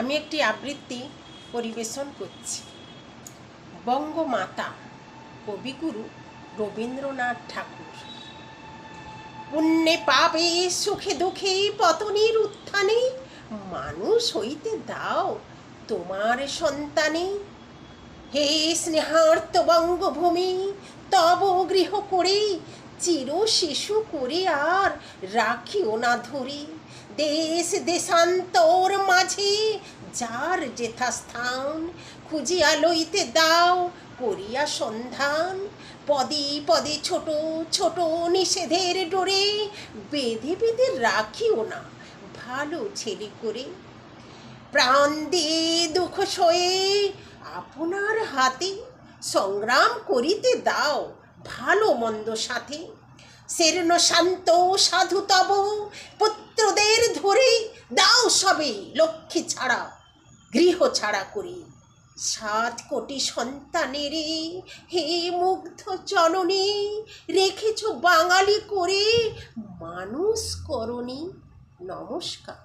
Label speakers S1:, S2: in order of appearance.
S1: আমি একটি আবৃত্তি পরিবেশন করছি। বঙ্গমাতা কবিগুরু রবীন্দ্রনাথ ঠাকুর। পুণ্যে পাবে সুখে দুঃখে পতনের উত্থানে মানুষ হইতে দাও তোমার সন্তানে। হে স্নেহার্ত বঙ্গভূমি, তব গৃহ করে চির শিশু করে আর রাখিও না ধরে। দেশ দেশান্তর মাঝে যার যেথাস্থান খুঁজিয়া লইতে দাও করিয়া সন্ধান। পদে পদে ছোট ছোট নিষেধের ডোরে বেঁধে বেঁধে রাখিও না ভালো ছেলে করে। প্রাণ দিয়ে দুঃখ সয়ে আপনার হাতে সংগ্রাম করিতে দাও ভালো মন্দ সাথে। শীর্ণ শান্ত সাধু তব পুত্রদের ধরে দাও সবে লক্ষ্মী ছাড়া গৃহ ছাড়া করে। 7 কোটি সন্তানের হে মুগ্ধ জননী রেখেছ বাঙালি করে মানুষ করনি। নমস্কার।